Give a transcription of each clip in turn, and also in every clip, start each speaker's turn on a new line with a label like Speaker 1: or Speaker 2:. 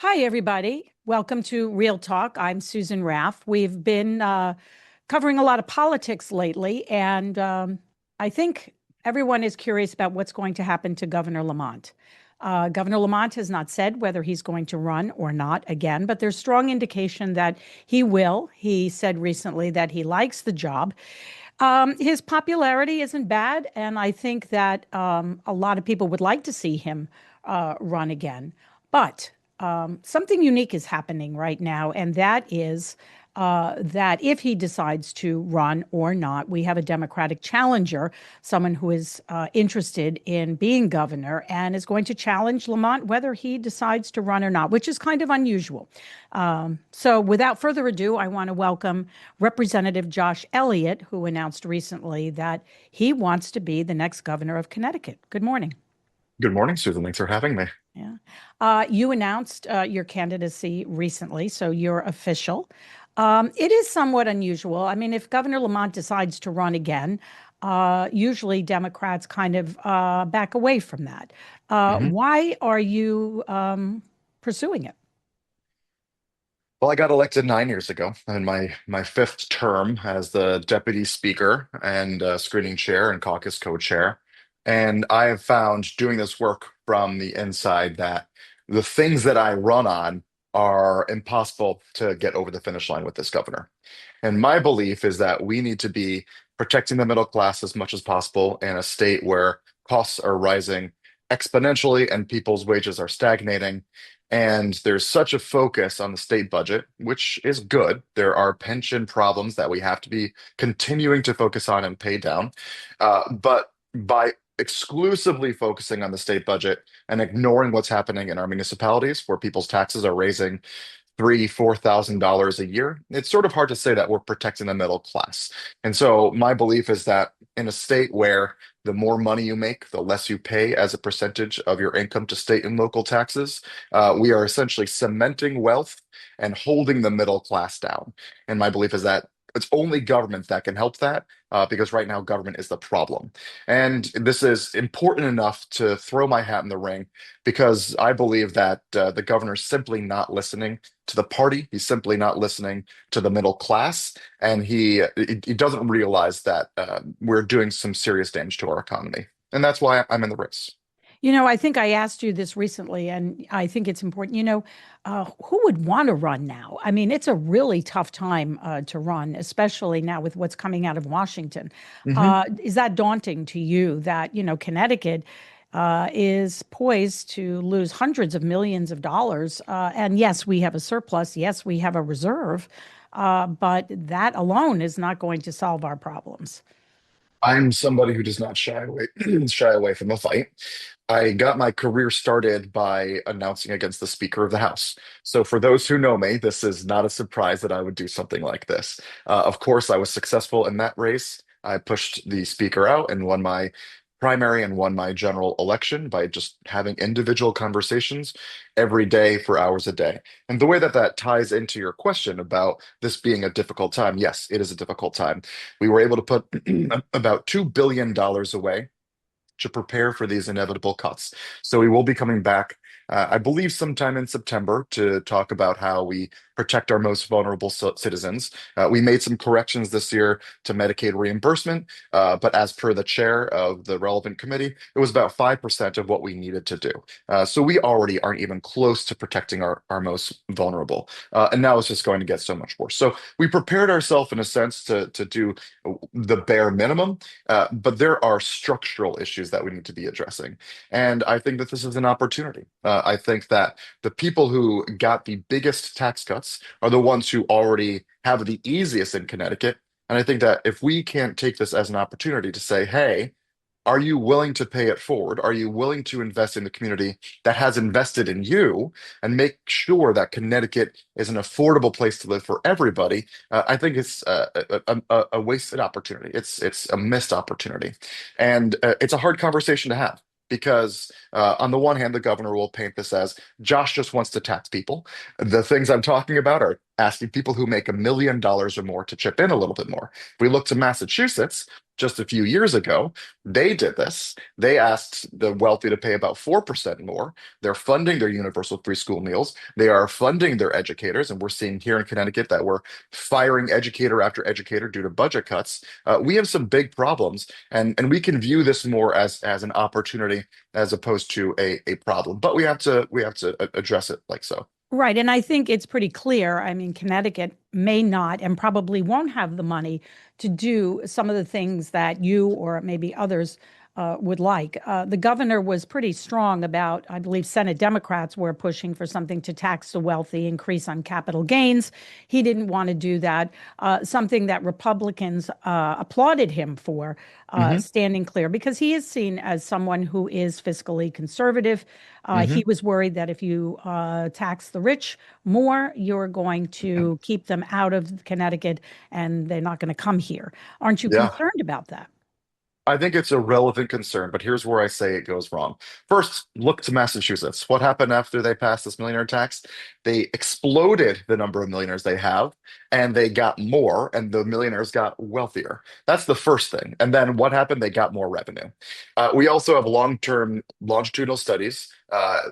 Speaker 1: Hi, everybody. Welcome to Real Talk. I'm Susan Raff. We've been covering a lot of politics lately, and I think everyone is curious about what's going to happen to Governor Lamont. Governor Lamont has not said whether he's going to run or not again, but there's strong indication that he will. He said recently that he likes the job. His popularity isn't bad, and I think that a lot of people would like to see him run again. But something unique is happening right now, and that is that if he decides to run or not, we have a Democratic challenger, someone who is interested in being governor and is going to challenge Lamont whether he decides to run or not, which is kind of unusual. So, without further ado, I want to welcome Representative Josh Elliott, who announced recently that he wants to be the next governor of Connecticut. Good morning.
Speaker 2: Good morning, Susan. Thanks for having me.
Speaker 1: Yeah. You announced your candidacy recently, so you're official. It is somewhat unusual. I mean, if Governor Lamont decides to run again, usually Democrats kind of back away from that.
Speaker 2: hmm
Speaker 1: Why are you pursuing it?
Speaker 2: Well, I got elected 9 years ago in my fifth term as the deputy speaker and screening chair and caucus co-chair. And I have found doing this work from the inside that the things that I run on are impossible to get over the finish line with this governor. And my belief is that we need to be protecting the middle class as much as possible in a state where costs are rising exponentially and people's wages are stagnating. And there's such a focus on the state budget, which is good. There are pension problems that we have to be continuing to focus on and pay down. But by exclusively focusing on the state budget and ignoring what's happening in our municipalities, where people's taxes are raising $3,000, $4,000 a year, it's sort of hard to say that we're protecting the middle class. And so my belief is that in a state where the more money you make, the less you pay as a percentage of your income to state and local taxes, we are essentially cementing wealth and holding the middle class down. And my belief is that it's only government that can help that, because right now government is the problem. And this is important enough to throw my hat in the ring because I believe that the governor is simply not listening to the party. He's simply not listening to the middle class, and he doesn't realize that we're doing some serious damage to our economy. And that's why I'm in the race.
Speaker 1: I think I asked you this recently, and I think it's important. Who would want to run now? I mean, it's a really tough time to run, especially now with what's coming out of Washington.
Speaker 2: Mhm.
Speaker 1: Is that daunting to you that, Connecticut is poised to lose hundreds of millions of dollars? And yes, we have a surplus. Yes, we have a reserve, but that alone is not going to solve our problems.
Speaker 2: I'm somebody who does not shy away shy away from a fight. I got my career started by announcing against the Speaker of the House. So for those who know me, this is not a surprise that I would do something like this. Of course, I was successful in that race. I pushed the Speaker out and won my primary and won my general election by just having individual conversations every day for hours a day. And the way that that ties into your question about this being a difficult time, yes, it is a difficult time. We were able to put about $2 billion away to prepare for these inevitable cuts. So we will be coming back, I believe, sometime in September to talk about how we protect our most vulnerable citizens. We made some corrections this year to Medicaid reimbursement, but as per the chair of the relevant committee, it was about 5% of what we needed to do. So we already aren't even close to protecting our most vulnerable. And now it's just going to get so much worse. So we prepared ourselves in a sense to do the bare minimum, but there are structural issues that we need to be addressing. And I think that this is an opportunity. I think that the people who got the biggest tax cuts are the ones who already have the easiest in Connecticut. And I think that if we can't take this as an opportunity to say, hey, are you willing to pay it forward? Are you willing to invest in the community that has invested in you and make sure that Connecticut is an affordable place to live for everybody? I think it's a wasted opportunity. It's a missed opportunity, and it's a hard conversation to have. Because on the one hand, the governor will paint this as Josh just wants to tax people. The things I'm talking about are asking people who make $1 million or more to chip in a little bit more. If we look to Massachusetts, just a few years ago, they did this. They asked the wealthy to pay about 4% more. They're funding their universal free school meals. They are funding their educators. And we're seeing here in Connecticut that we're firing educator after educator due to budget cuts. We have some big problems, and we can view this more as an opportunity as opposed to a problem. But we have to address it like so.
Speaker 1: Right. And I think it's pretty clear. I mean, Connecticut may not and probably won't have the money to do some of the things that you or maybe others would like. The governor was pretty strong about, I believe Senate Democrats were pushing for something to tax the wealthy, increase on capital gains. He didn't want to do that. Something that Republicans applauded him for,
Speaker 2: Hmm.
Speaker 1: standing clear, because he is seen as someone who is fiscally conservative. He
Speaker 2: Hmm.
Speaker 1: was worried that if you tax the rich more, you're going to keep them out of Connecticut and they're not going to come here. Aren't you
Speaker 2: Yeah.
Speaker 1: concerned about that?
Speaker 2: I think it's a relevant concern, but here's where I say it goes wrong. First, look to Massachusetts. What happened after they passed this millionaire tax? They exploded the number of millionaires they have, and they got more, and the millionaires got wealthier. That's the first thing. And then what happened? They got more revenue. We also have long-term longitudinal studies.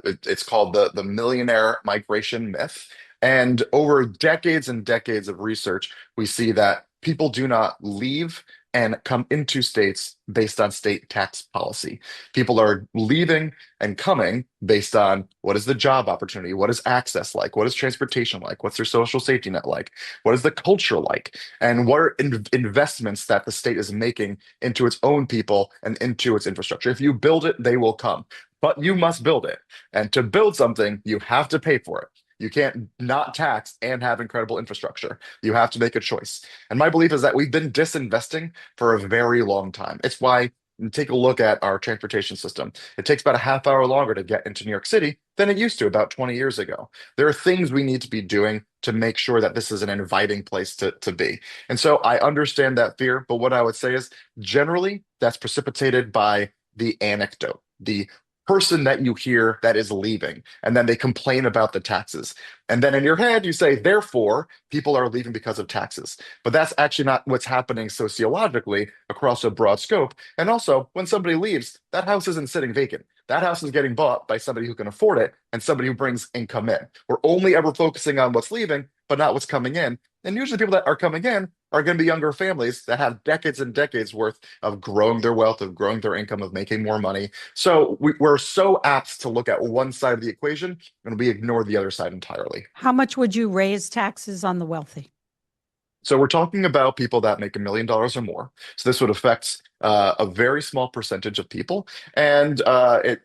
Speaker 2: It's called the millionaire migration myth. And over decades and decades of research, we see that people do not leave and come into states based on state tax policy. People are leaving and coming based on what is the job opportunity, what is access like, what is transportation like, what's their social safety net like, what is the culture like, and what are investments that the state is making into its own people and into its infrastructure. If you build it, they will come, but you must build it. And to build something, you have to pay for it. You can't not tax and have incredible infrastructure. You have to make a choice. And my belief is that we've been disinvesting for a very long time. It's why take a look at our transportation system. It takes about a half hour longer to get into New York City than it used to about 20 years ago. There are things we need to be doing to make sure that this is an inviting place to be. And so I understand that fear, but what I would say is generally that's precipitated by the anecdote, the person that you hear that is leaving, and then they complain about the taxes. And then in your head, you say, therefore, people are leaving because of taxes. But that's actually not what's happening sociologically across a broad scope. And also, when somebody leaves, that house isn't sitting vacant. That house is getting bought by somebody who can afford it and somebody who brings income in. We're only ever focusing on what's leaving, but not what's coming in. And usually, people that are coming in are going to be younger families that have decades and decades worth of growing their wealth, of growing their income, of making more money. So we're so apt to look at one side of the equation and we ignore the other side entirely.
Speaker 1: How much would you raise taxes on the wealthy?
Speaker 2: So we're talking about people that make $1 million or more. So this would affect a very small percentage of people, and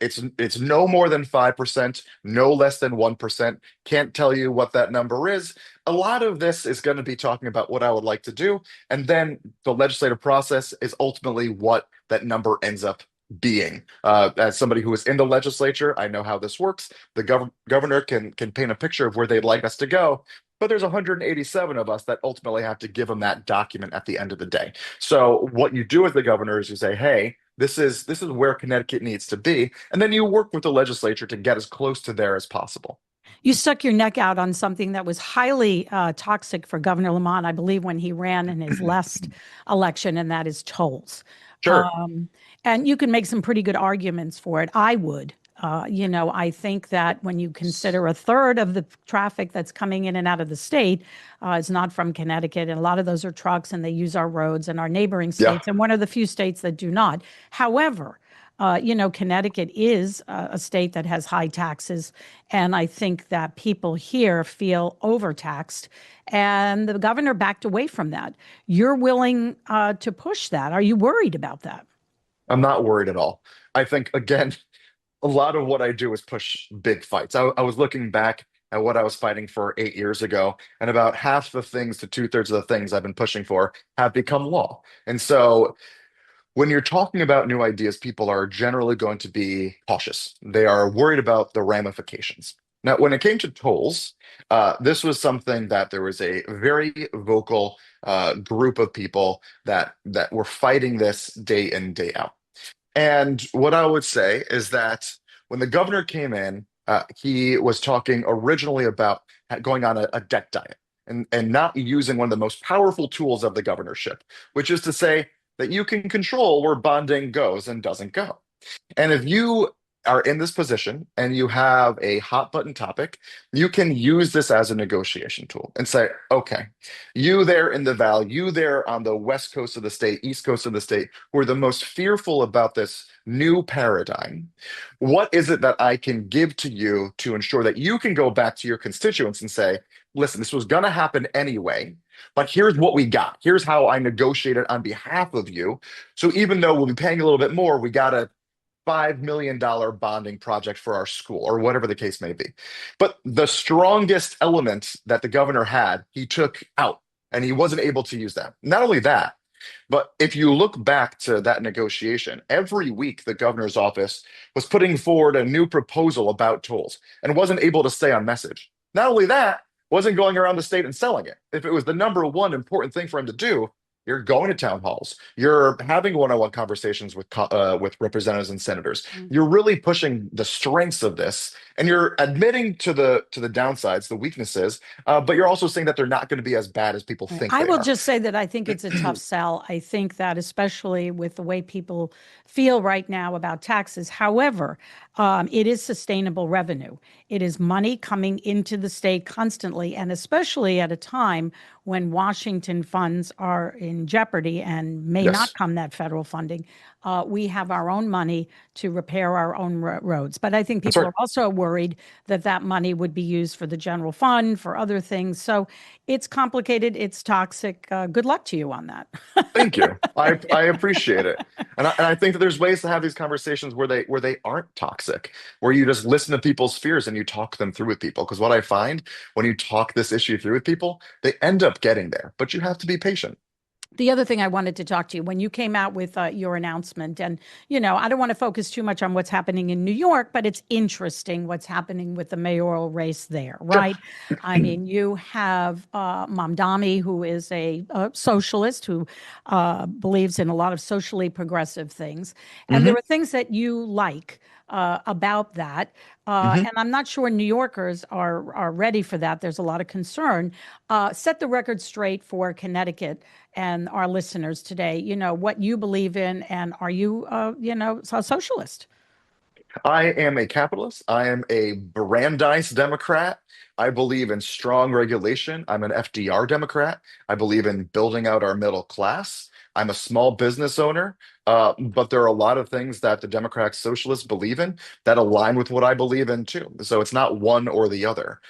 Speaker 2: it's no more than 5%, no less than 1%. Can't tell you what that number is. A lot of this is going to be talking about what I would like to do, and then the legislative process is ultimately what that number ends up being. As somebody who is in the legislature, I know how this works. The governor can paint a picture of where they'd like us to go, but there's 187 of us that ultimately have to give them that document at the end of the day. So what you do as the governor is you say, hey, this is where Connecticut needs to be, and then you work with the legislature to get as close to there as possible.
Speaker 1: You stuck your neck out on something that was highly toxic for Governor Lamont, I believe, when he ran in his last election, and that is tolls.
Speaker 2: Sure.
Speaker 1: Um, and you can make some pretty good arguments for it. I would. I think that when you consider a third of the traffic that's coming in and out of the state is not from Connecticut, and a lot of those are trucks, and they use our roads and our neighboring
Speaker 2: Yeah.
Speaker 1: states, and one of the few states that do not. However, Connecticut is a state that has high taxes, and I think that people here feel overtaxed, and the governor backed away from that. You're willing to push that. Are you worried about that?
Speaker 2: I'm not worried at all. I think, again, a lot of what I do is push big fights. I was looking back at what I was fighting for 8 years ago, and about half the things to two-thirds of the things I've been pushing for have become law. And so when you're talking about new ideas, people are generally going to be cautious. They are worried about the ramifications. Now, when it came to tolls, this was something that there was a very vocal group of people that were fighting this day in, day out. And what I would say is that when the governor came in, he was talking originally about going on a debt diet. and not using one of the most powerful tools of the governorship, which is to say that you can control where bonding goes and doesn't go. And if you are in this position and you have a hot button topic, you can use this as a negotiation tool and say, okay, you there in the Valley, you there on the west coast of the state, east coast of the state, who are the most fearful about this new paradigm, what is it that I can give to you to ensure that you can go back to your constituents and say, listen, this was going to happen anyway. But here's what we got. Here's how I negotiated on behalf of you. So even though we'll be paying a little bit more, we got a $5 million bonding project for our school, or whatever the case may be. But the strongest element that the governor had, he took out, and he wasn't able to use that. Not only that, but if you look back to that negotiation, every week the governor's office was putting forward a new proposal about tolls and wasn't able to stay on message. Not only that, wasn't going around the state and selling it. If it was the number one important thing for him to do, you're going to town halls. You're having one-on-one conversations with representatives and senators. You're really pushing the strengths of this, and you're admitting to the downsides, the weaknesses, but you're also saying that they're not going to be as bad as people think
Speaker 1: I
Speaker 2: they
Speaker 1: will
Speaker 2: are.
Speaker 1: just say that I think it's a tough sell. I think that especially with the way people feel right now about taxes. However, it is sustainable revenue. It is money coming into the state constantly, and especially at a time when Washington funds are in jeopardy and may not
Speaker 2: Yes,
Speaker 1: come that federal funding. We have our own money to repair our own roads. But I think
Speaker 2: that's
Speaker 1: people
Speaker 2: right.
Speaker 1: are also worried that that money would be used for the general fund, for other things. So it's complicated. It's toxic. Good luck to you on that.
Speaker 2: Thank you. I appreciate it. And I think that there's ways to have these conversations where they aren't toxic, where you just listen to people's fears and you talk them through with people. Because what I find when you talk this issue through with people, they end up getting there, but you have to be patient.
Speaker 1: The other thing I wanted to talk to you when you came out with your announcement, and I don't want to focus too much on what's happening in New York, but it's interesting what's happening with the mayoral race there,
Speaker 2: Sure.
Speaker 1: right? I mean, you have Mamdani, who is a socialist who believes in a lot of socially progressive things, and there
Speaker 2: Hmm.
Speaker 1: are things that you like about that.
Speaker 2: Hmm.
Speaker 1: And I'm not sure New Yorkers are ready for that. There's a lot of concern. Set the record straight for Connecticut and our listeners today. What you believe in, and are you, a socialist?
Speaker 2: I am a capitalist. I am a Brandeis Democrat. I believe in strong regulation. I'm an FDR Democrat. I believe in building out our middle class. I'm a small business owner, but there are a lot of things that the Democratic Socialists believe in that align with what I believe in too. So it's not one or the other.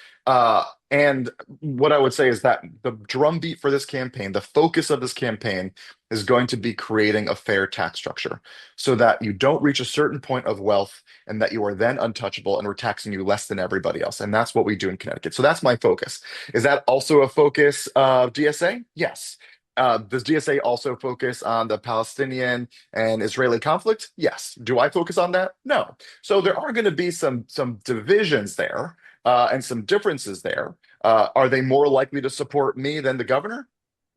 Speaker 2: And what I would say is that the drumbeat for this campaign, the focus of this campaign, is going to be creating a fair tax structure so that you don't reach a certain point of wealth and that you are then untouchable and we're taxing you less than everybody else. And that's what we do in Connecticut. So that's my focus. Is that also a focus of DSA? Yes. Does DSA also focus on the Palestinian and Israeli conflict? Yes. Do I focus on that? No. So there are going to be some divisions there and some differences there. Are they more likely to support me than the governor?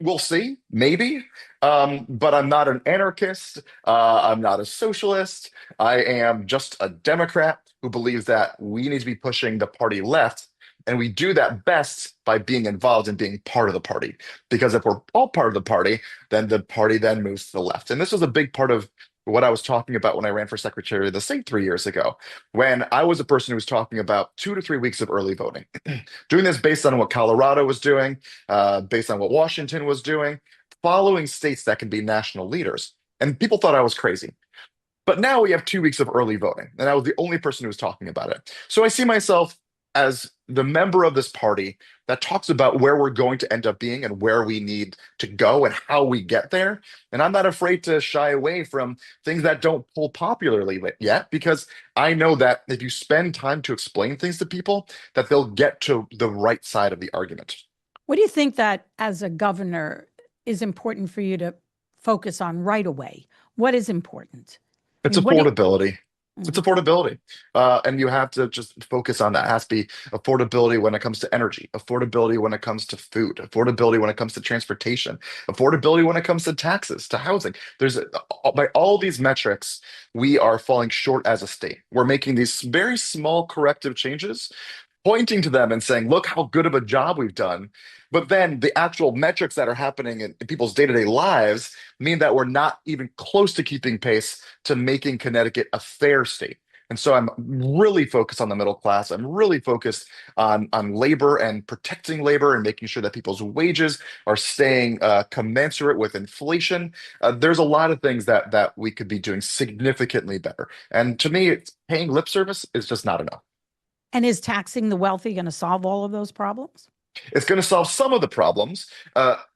Speaker 2: We'll see, maybe. But I'm not an anarchist. I'm not a socialist. I am just a Democrat who believes that we need to be pushing the party left. And we do that best by being involved and being part of the party. Because if we're all part of the party, then the party then moves to the left. And this was a big part of what I was talking about when I ran for Secretary of the State 3 years ago, when I was a person who was talking about 2 to 3 weeks of early voting, doing this based on what Colorado was doing, based on what Washington was doing, following states that can be national leaders. And people thought I was crazy. But now we have 2 weeks of early voting, and I was the only person who was talking about it. So I see myself as the member of this party that talks about where we're going to end up being and where we need to go and how we get there. And I'm not afraid to shy away from things that don't pull popularly yet, because I know that if you spend time to explain things to people, that they'll get to the right side of the argument.
Speaker 1: What do you think that as a governor is important for you to focus on right away? What is important? I
Speaker 2: It's
Speaker 1: mean, what do you,
Speaker 2: affordability. It's
Speaker 1: Mhm.
Speaker 2: affordability. And you have to just focus on that. It has to be affordability when it comes to energy, affordability when it comes to food, affordability when it comes to transportation, affordability when it comes to taxes, to housing. By all these metrics, we are falling short as a state. We're making these very small corrective changes, pointing to them and saying, look how good of a job we've done. But then the actual metrics that are happening in people's day-to-day lives mean that we're not even close to keeping pace to making Connecticut a fair state. And so I'm really focused on the middle class. I'm really focused on labor and protecting labor and making sure that people's wages are staying commensurate with inflation. There's a lot of things that we could be doing significantly better. And to me, paying lip service is just not enough.
Speaker 1: And is taxing the wealthy going to solve all of those problems?
Speaker 2: It's going to solve some of the problems.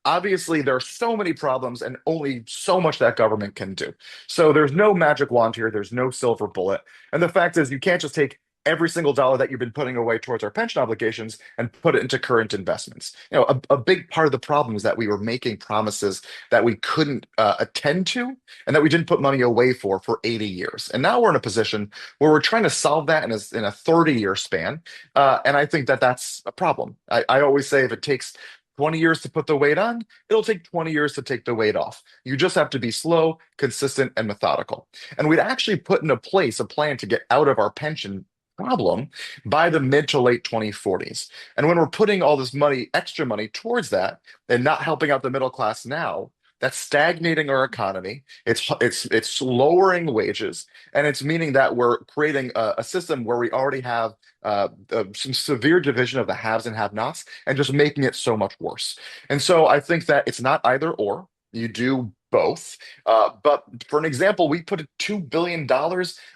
Speaker 2: Obviously, there are so many problems and only so much that government can do. So there's no magic wand here. There's no silver bullet. And the fact is, you can't just take every single dollar that you've been putting away towards our pension obligations and put it into current investments. A big part of the problem is that we were making promises that we couldn't attend to and that we didn't put money away for 80 years. And now we're in a position where we're trying to solve that in a 30-year span. And I think that that's a problem. I always say if it takes 20 years to put the weight on, it'll take 20 years to take the weight off. You just have to be slow, consistent, and methodical. And we'd actually put into place a plan to get out of our pension problem by the mid to late 2040s. And when we're putting all this money, extra money towards that and not helping out the middle class now, that's stagnating our economy. It's lowering wages, and it's meaning that we're creating a system where we already have some severe division of the haves and have-nots, and just making it so much worse. And so I think that it's not either or. You do both. But for an example, we put $2 billion,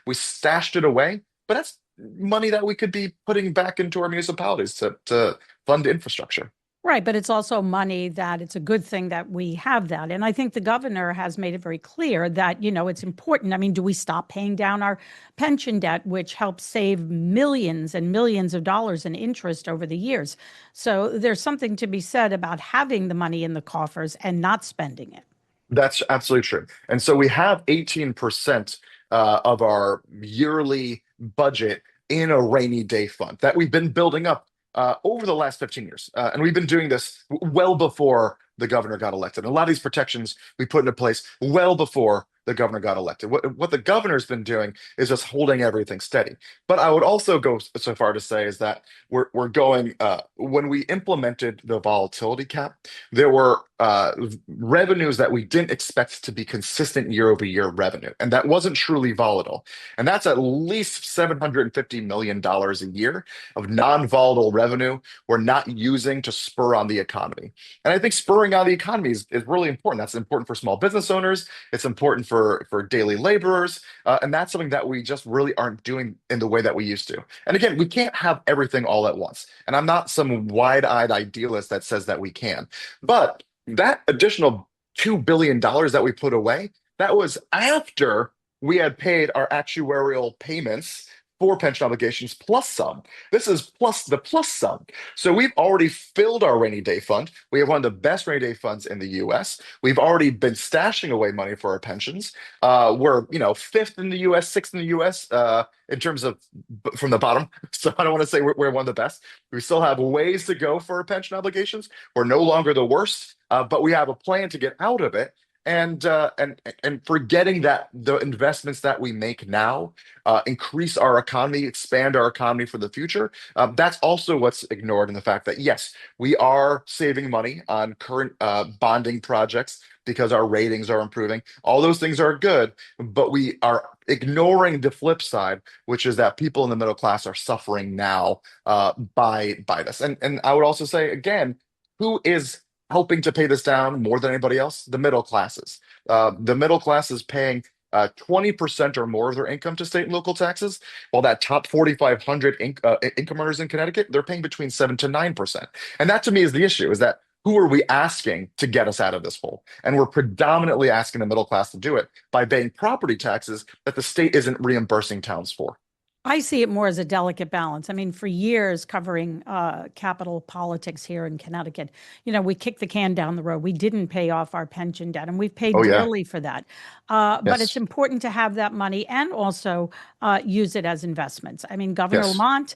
Speaker 2: we stashed it away, but that's money that we could be putting back into our municipalities to fund infrastructure.
Speaker 1: Right, but it's also money that it's a good thing that we have that. And I think the governor has made it very clear that, it's important. I mean, do we stop paying down our pension debt, which helps save millions and millions of dollars in interest over the years? So there's something to be said about having the money in the coffers and not spending it.
Speaker 2: That's absolutely true. And so we have 18% of our yearly budget in a rainy day fund that we've been building up over the last 15 years. And we've been doing this well before the governor got elected. And a lot of these protections we put into place well before the governor got elected. What the governor's been doing is just holding everything steady. But I would also go so far to say is that we're going when we implemented the volatility cap, there were revenues that we didn't expect to be consistent year over year revenue, and that wasn't truly volatile. And that's at least $750 million a year of non-volatile revenue we're not using to spur on the economy. And I think spurring on the economy is really important. That's important for small business owners. It's important for daily laborers. And that's something that we just really aren't doing in the way that we used to. And again, we can't have everything all at once. And I'm not some wide-eyed idealist that says that we can. But that additional $2 billion that we put away, that was after we had paid our actuarial payments for pension obligations plus some. This is plus the plus sum. So we've already filled our rainy day fund. We have one of the best rainy day funds in the US. We've already been stashing away money for our pensions. We're, fifth in the US, sixth in the US in terms of from the bottom. So I don't want to say we're one of the best. We still have ways to go for our pension obligations. We're no longer the worst, but we have a plan to get out of it. And forgetting that the investments that we make now increase our economy, expand our economy for the future. That's also what's ignored in the fact that yes, we are saving money on current bonding projects because our ratings are improving. All those things are good, but we are ignoring the flip side, which is that people in the middle class are suffering now by this. And I would also say again, who is helping to pay this down more than anybody else? The middle classes. The middle class is paying 20% or more of their income to state and local taxes, while that top 4,500 income earners in Connecticut, they're paying between 7 to 9%. And that to me is the issue, is that who are we asking to get us out of this hole? And we're predominantly asking the middle class to do it by paying property taxes that the state isn't reimbursing towns for.
Speaker 1: I see it more as a delicate balance. I mean, for years covering capital politics here in Connecticut, we kicked the can down the road. We didn't pay off our pension debt, and we've paid
Speaker 2: Oh yeah.
Speaker 1: dearly for that. But it's
Speaker 2: Yes.
Speaker 1: important to have that money and also use it as investments. I mean, Governor
Speaker 2: Yes.
Speaker 1: Lamont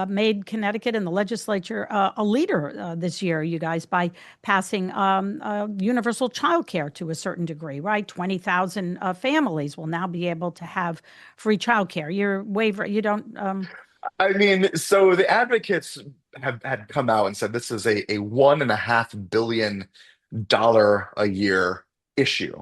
Speaker 1: made Connecticut and the legislature a leader this year, you guys, by passing universal child care to a certain degree, right? 20,000 families will now be able to have free child care. Your waiver, you don't
Speaker 2: I mean, so the advocates have had come out and said this is a $1.5 billion a year issue.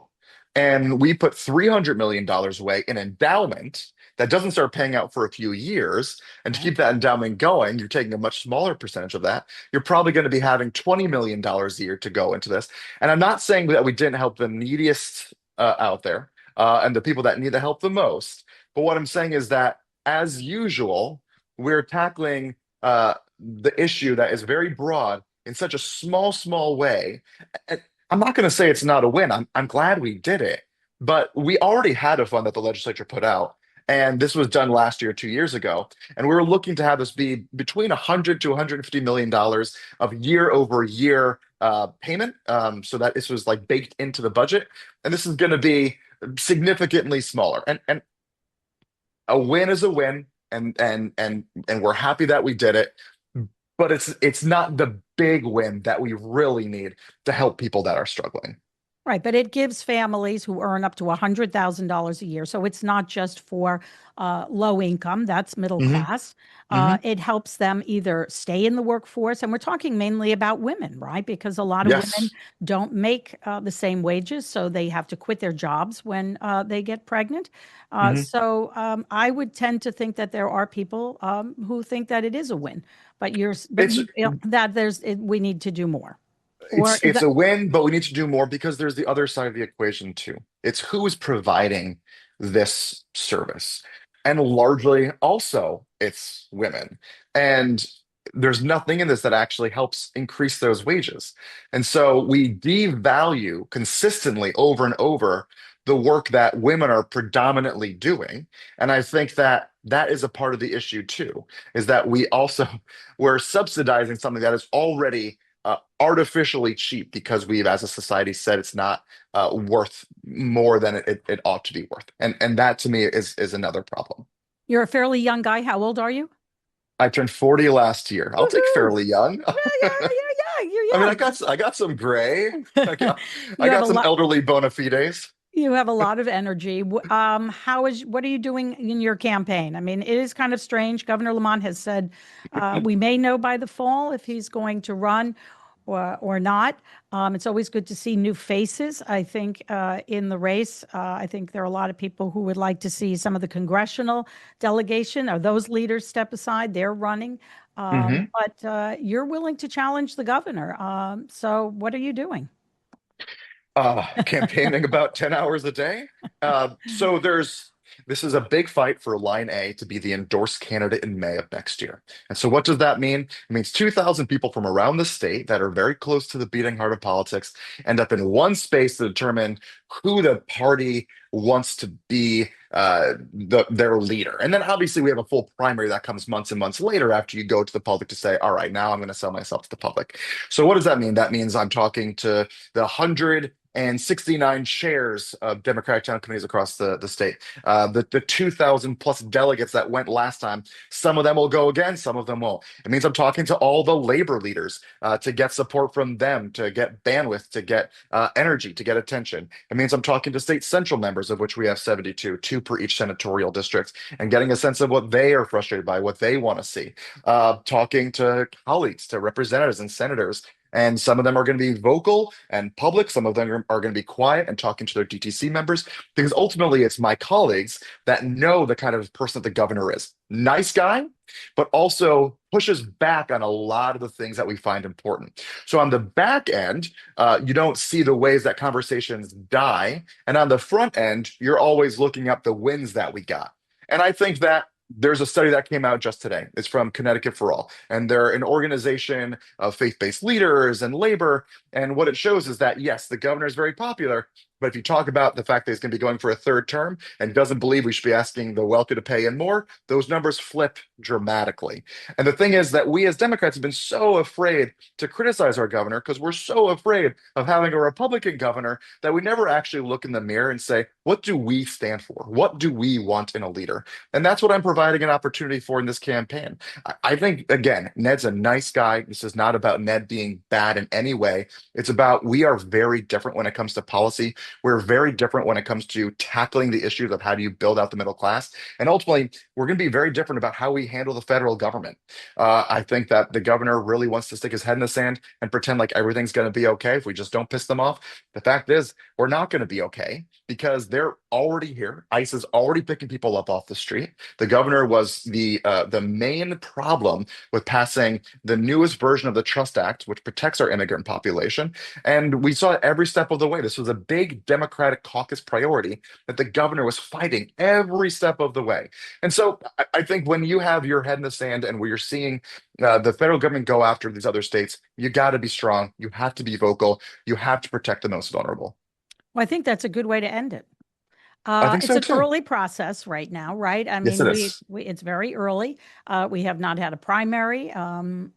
Speaker 2: And we put $300 million away in endowment that doesn't start paying out for a few years. And to
Speaker 1: Right.
Speaker 2: keep that endowment going, you're taking a much smaller percentage of that. You're probably going to be having $20 million a year to go into this. And I'm not saying that we didn't help the neediest out there and the people that need the help the most. But what I'm saying is that, as usual, we're tackling the issue that is very broad in such a small way. And I'm not going to say it's not a win. I'm glad we did it, but we already had a fund that the legislature put out. And this was done last year, 2 years ago. And we were looking to have this be between 100 to $150 million of year over year payment, so that this was like baked into the budget. And this is going to be significantly smaller. And a win is a win, and we're happy that we did it. But it's not the big win that we really need to help people that are struggling.
Speaker 1: Right, but it gives families who earn up to $100,000 a year. So it's not just for low income, that's middle
Speaker 2: Hmm.
Speaker 1: class.
Speaker 2: Hmm.
Speaker 1: It helps them either stay in the workforce, and we're talking mainly about women, right? Because a lot of women
Speaker 2: Yes.
Speaker 1: don't make the same wages, so they have to quit their jobs when they get pregnant.
Speaker 2: Hmm.
Speaker 1: So I would tend to think that there are people who think that it is a win, but
Speaker 2: It's
Speaker 1: you feel that we need to do more. Or
Speaker 2: it's
Speaker 1: is
Speaker 2: it's
Speaker 1: that
Speaker 2: a win, but we need to do more because there's the other side of the equation too. It's who is providing this service. And largely also it's women. And there's nothing in this that actually helps increase those wages. And so we devalue consistently over and over the work that women are predominantly doing. And I think that that is a part of the issue too, is that we're subsidizing something that is already artificially cheap because we've, as a society, said it's not worth more than it ought to be worth. And that to me is another problem.
Speaker 1: you're a fairly young guy? How old are you?
Speaker 2: I turned 40 last year. I'll take
Speaker 1: Woohoo!
Speaker 2: fairly young.
Speaker 1: Yeah, yeah, yeah, yeah.
Speaker 2: I mean,
Speaker 1: You're
Speaker 2: I got some gray. I
Speaker 1: young.
Speaker 2: got I
Speaker 1: You have a
Speaker 2: got some
Speaker 1: lot.
Speaker 2: elderly bona fides.
Speaker 1: You have a lot of energy. What are you doing in your campaign? I mean, it is kind of strange. Governor Lamont has said we may know by the fall if he's going to run or not. It's always good to see new faces. I think in the race, I think there are a lot of people who would like to see some of the congressional delegation or those leaders step aside. They're running.
Speaker 2: Hmm.
Speaker 1: But you're willing to challenge the governor. So what are you doing?
Speaker 2: Campaigning about 10 hours a day. So this is a big fight for Line A to be the endorsed candidate in May of next year. And so what does that mean? It means 2,000 people from around the state that are very close to the beating heart of politics end up in one space to determine who the party wants to be their leader. And then obviously we have a full primary that comes months and months later after you go to the public to say, all right, now I'm going to sell myself to the public. So what does that mean? That means I'm talking to the 169 chairs of Democratic town committees across the state, the 2,000 plus delegates that went last time. Some of them will go again, some of them won't. It means I'm talking to all the labor leaders to get support from them, to get bandwidth, to get energy, to get attention. It means I'm talking to state central members, of which we have 72, two per each senatorial district, and getting a sense of what they are frustrated by, what they want to see. Talking to colleagues, to representatives and senators, and some of them are going to be vocal and public. Some of them are going to be quiet and talking to their DTC members, because ultimately it's my colleagues that know the kind of person that the governor is. Nice guy, but also pushes back on a lot of the things that we find important. So on the back end, you don't see the ways that conversations die. And on the front end, you're always looking up the wins that we got. And I think that there's a study that came out just today. It's from Connecticut for All, and they're an organization of faith-based leaders and labor. And what it shows is that, yes, the governor is very popular, but if you talk about the fact that he's going to be going for a third term and doesn't believe we should be asking the wealthy to pay in more, those numbers flip dramatically. And the thing is that we as Democrats have been so afraid to criticize our governor because we're so afraid of having a Republican governor that we never actually look in the mirror and say, what do we stand for? What do we want in a leader? And that's what I'm providing an opportunity for in this campaign. I think, again, Ned's a nice guy. This is not about Ned being bad in any way. It's about we are very different when it comes to policy. We're very different when it comes to tackling the issues of how do you build out the middle class. And ultimately, we're going to be very different about how we handle the federal government. I think that the governor really wants to stick his head in the sand and pretend like everything's going to be okay if we just don't piss them off. The fact is, we're not going to be okay because they're already here. ICE is already picking people up off the street. The governor was the main problem with passing the newest version of the Trust Act, which protects our immigrant population. And we saw it every step of the way. This was a big Democratic caucus priority that the governor was fighting every step of the way. And so I think when you have your head in the sand and where you're seeing the federal government go after these other states, you got to be strong. You have to be vocal. You have to protect the most vulnerable.
Speaker 1: Well, I think that's a good way to end it.
Speaker 2: I think
Speaker 1: It's
Speaker 2: so
Speaker 1: an
Speaker 2: too.
Speaker 1: early process right now, right? I
Speaker 2: Yes,
Speaker 1: mean,
Speaker 2: it is.
Speaker 1: it's very early. We have not had a primary.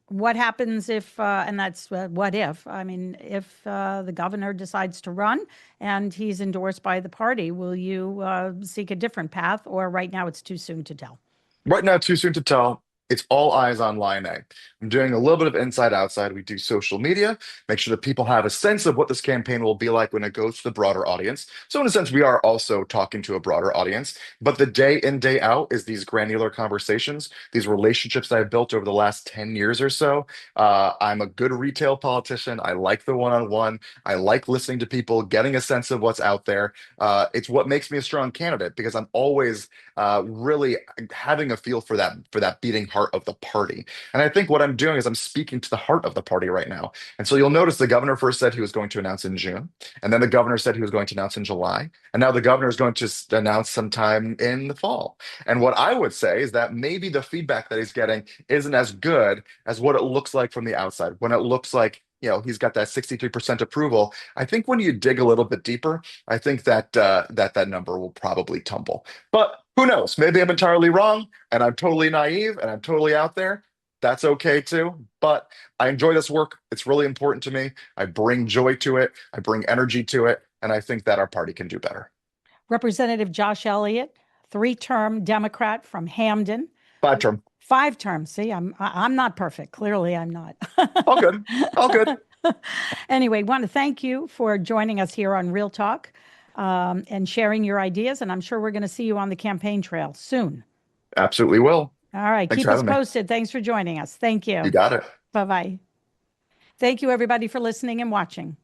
Speaker 1: What happens if, and that's what if, I mean, if the governor decides to run and he's endorsed by the party, will you seek a different path, or right now it's too soon to tell?
Speaker 2: Right now, too soon to tell. It's all eyes on line A. I'm doing a little bit of inside outside. We do social media, make sure that people have a sense of what this campaign will be like when it goes to the broader audience. So, in a sense, we are also talking to a broader audience. But the day in, day out is these granular conversations, these relationships that I've built over the last 10 years or so. I'm a good retail politician. I like the one on one. I like listening to people, getting a sense of what's out there. It's what makes me a strong candidate because I'm always really having a feel for that beating heart of the party. And I think what I'm doing is I'm speaking to the heart of the party right now. And so you'll notice the governor first said he was going to announce in June, and then the governor said he was going to announce in July, and now the governor is going to announce sometime in the fall. And what I would say is that maybe the feedback that he's getting isn't as good as what it looks like from the outside. When it looks like he's got that 63% approval. I think when you dig a little bit deeper, I think that that number will probably tumble. But who knows? Maybe I'm entirely wrong and I'm totally naive and I'm totally out there. That's okay too. But I enjoy this work. It's really important to me. I bring joy to it, I bring energy to it. And I think that our party can do better.
Speaker 1: Representative Josh Elliott, three-term Democrat from Hamden.
Speaker 2: Five term.
Speaker 1: Five terms. See, I'm not perfect. Clearly, I'm not.
Speaker 2: All good. All good.
Speaker 1: Anyway, want to thank you for joining us here on Real Talk and sharing your ideas. And I'm sure we're going to see you on the campaign trail soon.
Speaker 2: Absolutely will.
Speaker 1: All right.
Speaker 2: Thanks
Speaker 1: Keep
Speaker 2: for
Speaker 1: us
Speaker 2: having me.
Speaker 1: posted. Thanks for joining us. Thank
Speaker 2: You
Speaker 1: you.
Speaker 2: got it.
Speaker 1: Bye-bye. Thank you, everybody, for listening and watching.